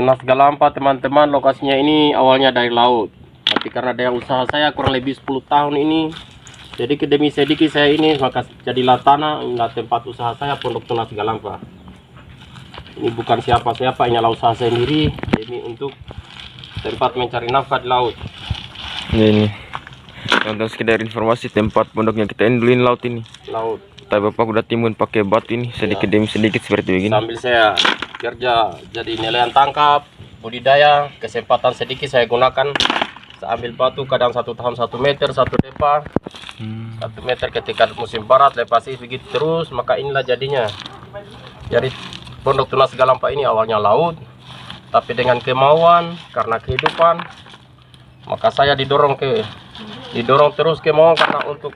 Tunas Galampa teman-teman, lokasinya ini awalnya dari laut. Tapi karena daya usaha saya kurang lebih 10 tahun ini, sedikit demi sedikit saya ini maka jadilah tanah, inilah tempat usaha saya, Pondok Tunas Galampa. Ini bukan siapa-siapa, ini adalah usaha saya sendiri demi untuk tempat mencari nafkah di laut. Ini contoh sekedar informasi, tempat pondoknya kita ini dulu laut ini. Laut. Tapi bapak udah timbun pakai batu ini sedikit demi sedikit seperti begini. Sambil saya kerja jadi nelayan tangkap, budidaya, kesempatan sedikit saya gunakan. Saya ambil batu kadang 1 tahun 1 meter, 1 depa, 1 meter ketika musim barat, lepas begitu terus, maka inilah jadinya. Jadi Pondok Tunas Galampa ini awalnya laut, tapi dengan kemauan karena kehidupan, maka saya didorong terus kemauan karena untuk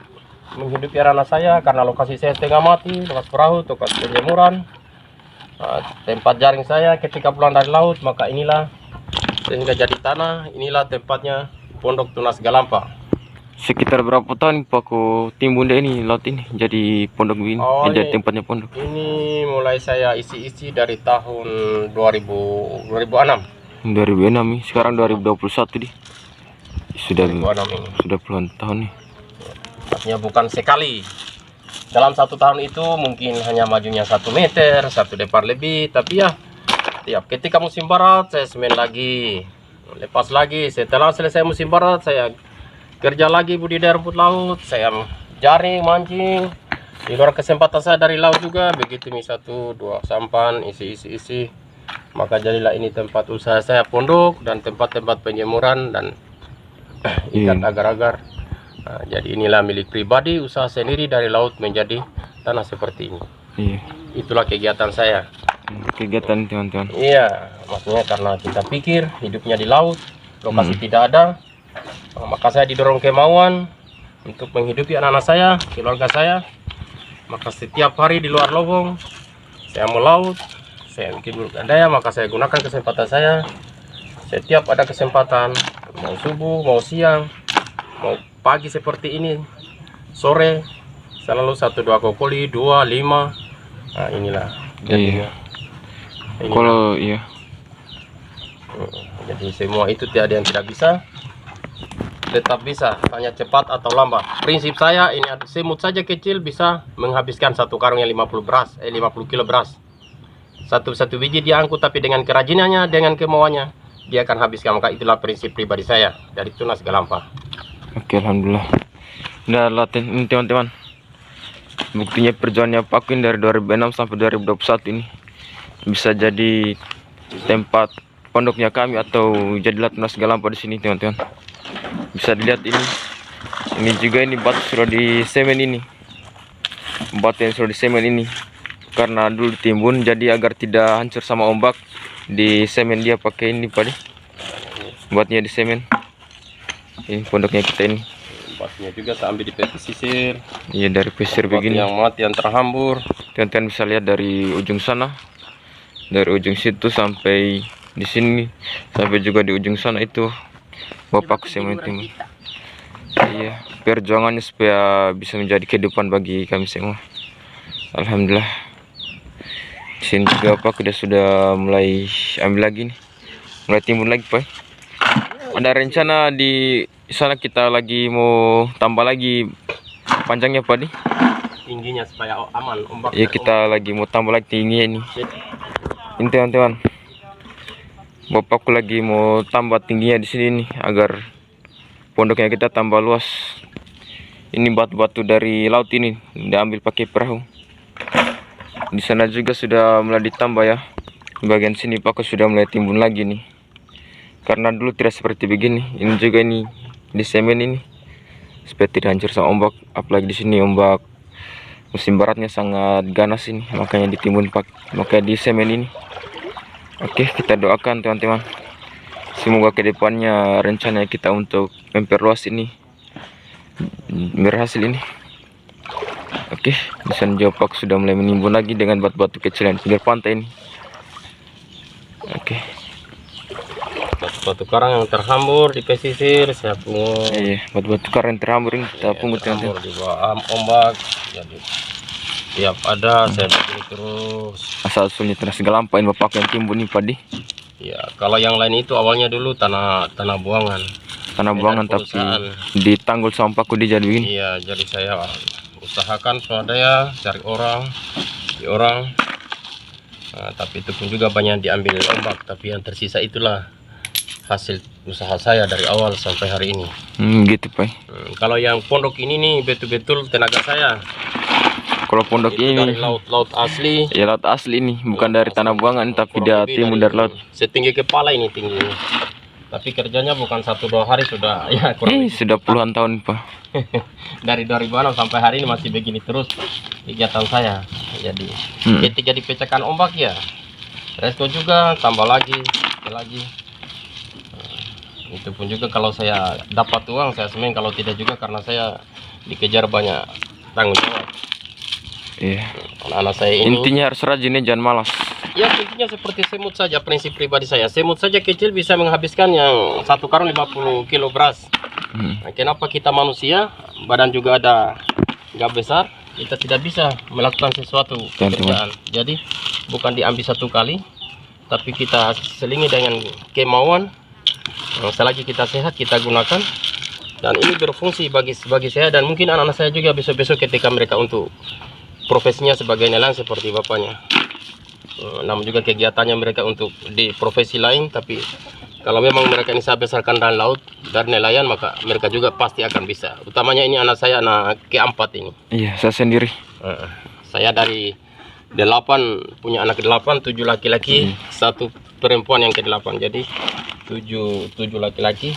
menghidupi anak saya, karena lokasi saya setengah mati, lokasi perahu, lokasi penjemuran, tempat jaring saya ketika pulang dari laut, maka inilah sehingga jadi tanah. Inilah tempatnya Pondok Tunas Galampa. Sekitar berapa tahun Pak aku timbun deh ini laut ini jadi pondok begini? Jadi tempatnya pondok. Ini mulai saya isi-isi dari tahun 2006. 2006 nih, sekarang 2021 di. Sudah 2006 ini. Sudah puluhan tahun nih. Artinya bukan sekali. Dalam 1 tahun itu mungkin hanya majunya 1 meter, 1 depar lebih, tapi ya tiap ketika musim barat saya semen lagi, lepas lagi. Setelah selesai musim barat saya kerja lagi budidaya rumput laut, saya jaring, mancing. Di luar kesempatan saya dari laut juga, begitu nih 1, 2 sampan, isi. Maka jadilah ini tempat usaha saya, pondok dan tempat-tempat penjemuran dan ikan agar-agar. Nah, jadi inilah milik pribadi, usaha sendiri dari laut menjadi tanah seperti ini. Iya. Itulah kegiatan saya. Kegiatan teman-teman. Iya, maksudnya karena kita pikir hidupnya di laut, lokasi tidak ada, maka saya didorong kemauan untuk menghidupi anak-anak saya, keluarga saya. Maka setiap hari di luar lowong saya mau laut, saya bikin budidaya, maka saya gunakan kesempatan saya. Setiap ada kesempatan, mau subuh, mau siang, mau pagi seperti ini, sore, selalu 1-2 kokoli, 2, 5. Nah inilah jadinya. Kalau iya. Jadi semua itu tidak ada yang tidak bisa, tetap bisa, hanya cepat atau lambat. Prinsip saya ini, semut saja kecil bisa menghabiskan 1 karung yang 50 kilo beras. Satu biji diangkut, tapi dengan kerajinannya, dengan kemauannya, dia akan habiskan. Maka itulah prinsip pribadi saya dari Tunas Galampa. Oke, alhamdulillah. Udah latihan ini teman-teman. Buktinya perjuangannya Pak Queen dari 2006 sampai 2021 ini bisa jadi tempat pondoknya kami atau jadilah Tunas Galampa di sini teman-teman. Bisa dilihat ini. Ini juga ini batu sudah di semen ini. Batu yang sudah di semen ini karena dulu ditimbun, jadi agar tidak hancur sama ombak, di semen dia pakai ini Pak. Buatnya di semen. Ini pondoknya kita ini. Batunya juga saya ambil di pesisir. Iya, dari pesisir begini. Yang mati, yang terhambur. Teman-teman bisa lihat dari ujung sana, dari ujung situ sampai di sini, sampai juga di ujung sana itu bapakku semua itu. Iya, perjuangannya supaya bisa menjadi kehidupan bagi kami semua. Alhamdulillah. Di sini juga Pak sudah mulai ambil lagi nih, mulai timbun lagi Pak. Ada rencana di sana kita lagi mau tambah lagi panjangnya Pak nih. Tingginya supaya aman ombak. Iya, kita lagi mau tambah lagi tingginya ini. Ini teman-teman, bapakku lagi mau tambah tingginya di sini nih agar pondoknya kita tambah luas. Ini batu-batu dari laut ini diambil pakai perahu. Di sana juga sudah mulai ditambah ya. Di bagian sini Pak sudah mulai timbun lagi nih. Karena dulu tidak seperti begini. Ini juga ini di semen ini supaya tidak hancur sama ombak. Apalagi di sini ombak musim baratnya sangat ganas ini, makanya ditimbun makanya di semen ini. Oke, kita doakan teman-teman, semoga kedepannya rencana kita untuk memperluas ini berhasil ini. Oke, di sana juga Pak sudah mulai menimbun lagi dengan batu-batu kecil yang pinggir pantai ini. Oke, batu karang yang terhambur di pesisir saya pungut. Iya, batu-batu karang yang terhambur ini kita pungut teman-teman. Di bawah ombak, jadi tiap ada saya begini terus. Asal usulnya Tunas Galampa, ini bapak yang timbun ini padi. Ya, kalau yang lain itu awalnya dulu tanah buangan. Tanah Dari buangan tapi perusahaan. ditanggul sama Paku di jadi begini. Iya, jadi saya usahakan swadaya cari orang, di orang. Nah, tapi itu pun juga banyak diambil ombak, tapi yang tersisa itulah hasil usaha saya dari awal sampai hari ini. Gitu Pak. Kalau yang pondok ini nih betul-betul tenaga saya. Kalau pondok Itu ini dari laut asli. ya laut asli nih, bukan Laut dari tanah asli. buangan tapi Kurang dia lebih timbun dari laut. Setinggi kepala ini tingginya. Tapi kerjanya bukan 1-2 hari sudah ya kurang lebih. Sudah puluhan tahun Pak. Dari 2006 sampai hari ini masih begini terus kegiatan saya. Jadi ketika dipecahkan ombak ya resiko juga, tambah lagi. Itu pun juga kalau saya dapat uang saya semen, kalau tidak juga karena saya dikejar banyak tanggung jawab. Iya. Anak-anak saya ini Intinya harus rajin, jangan malas. ya intinya seperti semut saja, prinsip pribadi saya. Semut saja kecil bisa menghabiskan yang 1 karung 50 kilo beras. Nah, kenapa kita manusia badan juga ada nggak besar, kita tidak bisa melakukan sesuatu pekerjaan. Jadi bukan diambil 1 kali, tapi kita selingi dengan kemauan. Selagi kita sehat kita gunakan, dan ini berfungsi bagi saya dan mungkin anak-anak saya juga besok-besok ketika mereka untuk profesinya sebagai nelayan seperti bapaknya. Namun juga kegiatannya mereka untuk di profesi lain, tapi kalau memang mereka ini saya besarkan dari laut, dari nelayan, maka mereka juga pasti akan bisa. Utamanya ini anak saya, anak keempat ini. Iya, saya sendiri. Saya dari 8, punya anak 8, 7 laki-laki, 1 perempuan yang ke-8. Jadi 7 laki-laki,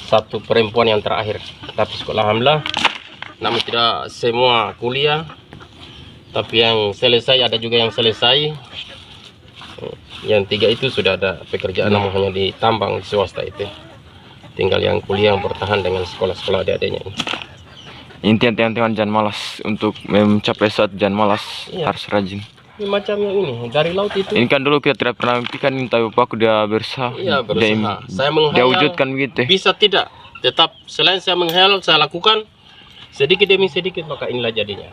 1 perempuan yang terakhir. Tapi sekolah alhamdulillah, namun tidak semua kuliah. Tapi yang selesai, ada juga yang selesai. Yang 3 itu sudah ada pekerjaan, namun hanya di tambang di swasta itu. Tinggal yang kuliah yang bertahan dengan sekolah-sekolah adik-adiknya ini. Intinya teman-teman jangan malas, untuk mencapai saat jangan malas, harus rajin. Ini macam yang ini dari laut itu. Ini kan dulu kita tidak pernah mimpikan, tapi Paku dia berusaha. Iya, berusaha. Saya menghayal. Dia wujudkan begitu. Bisa tidak? Tetap selain saya menghayal, saya lakukan sedikit demi sedikit, maka inilah jadinya.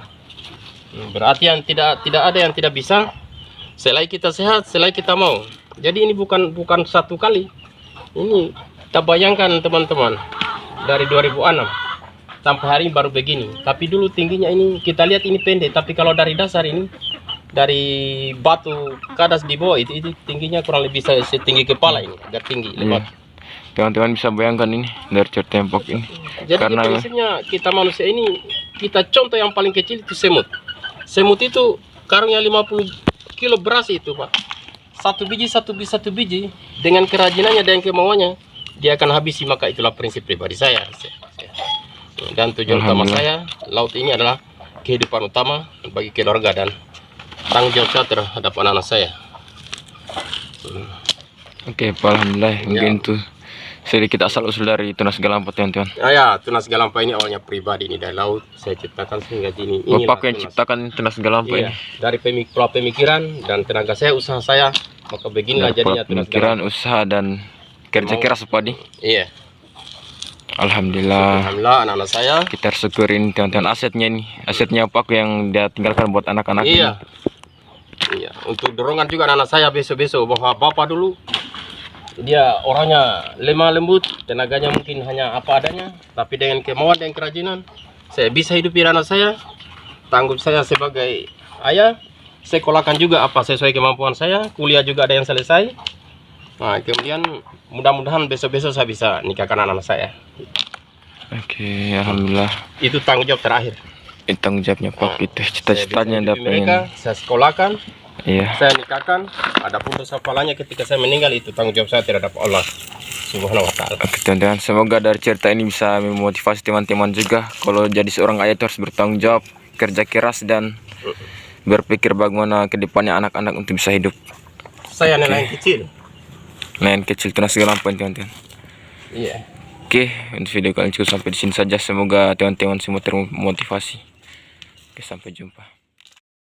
Berarti yang tidak ada yang tidak bisa. Selai kita sehat, selai kita mau. Jadi ini bukan 1 kali. Ini kita bayangkan teman-teman, dari 2006 sampai hari ini baru begini. Tapi dulu tingginya ini kita lihat ini pendek, tapi kalau dari dasar ini, dari batu kadas di bawah itu tingginya kurang lebih setinggi kepala ini, agak tinggi lebat. Teman-teman bisa bayangkan ini dari cer tembok ini. Jadi Karena prinsipnya kita manusia ini, kita contoh yang paling kecil itu semut. Semut itu karungnya 50 kilo beras itu Pak. 1 biji dengan kerajinannya dan kemauannya dia akan habisi, maka itulah prinsip pribadi saya. Dan tujuan utama saya, laut ini adalah kehidupan utama bagi keluarga dan tanggung jawab saya terhadap anak-anak saya. Oke, alhamdulillah. Mungkin itu sedikit asal usul dari Tunas Galampa teman-teman. Ya, Tunas Galampa ini awalnya pribadi ini dari laut saya ciptakan sehingga ini. Bapak yang ciptakan Tunas Galampa ini. Dari pemikiran dan tenaga saya, usaha saya, maka beginilah jadinya Tunas Pemikiran, Galampa. usaha dan kerja keras Pak Di. Iya. Alhamdulillah. Alhamdulillah anak-anak saya. Kita harus syukurin teman-teman asetnya ini. Asetnya Paku yang dia tinggalkan buat anak-anak ini. Iya. Untuk dorongan juga anak-anak saya besok-besok, bahwa bapak dulu dia orangnya lemah lembut, tenaganya mungkin hanya apa adanya, tapi dengan kemauan dan kerajinan saya bisa hidupi anak saya. Tanggung saya sebagai ayah, sekolahkan juga apa sesuai kemampuan saya, kuliah juga ada yang selesai. Nah, kemudian mudah-mudahan besok-besok saya bisa nikahkan anak-anak saya. Oke, alhamdulillah. Itu tanggung jawab terakhir. Itu tanggung jawabnya Pak, itu cita-citanya dia mereka, pengen. saya sekolahkan, Iya. saya nikahkan. Adapun dosa palanya ketika saya meninggal, itu tanggung jawab saya terhadap Allah Subhanahu wa Ta'ala. Oke teman-teman, semoga dari cerita ini bisa memotivasi teman-teman juga. Kalau jadi seorang ayah itu harus bertanggung jawab, kerja keras dan berpikir bagaimana kedepannya anak-anak untuk bisa hidup. Saya nelayan kecil. Nelayan kecil Tunas Galampa teman-teman. Iya. Oke, untuk video kali ini cukup sampai di sini saja. Semoga teman-teman semua termotivasi. Oke, sampai jumpa.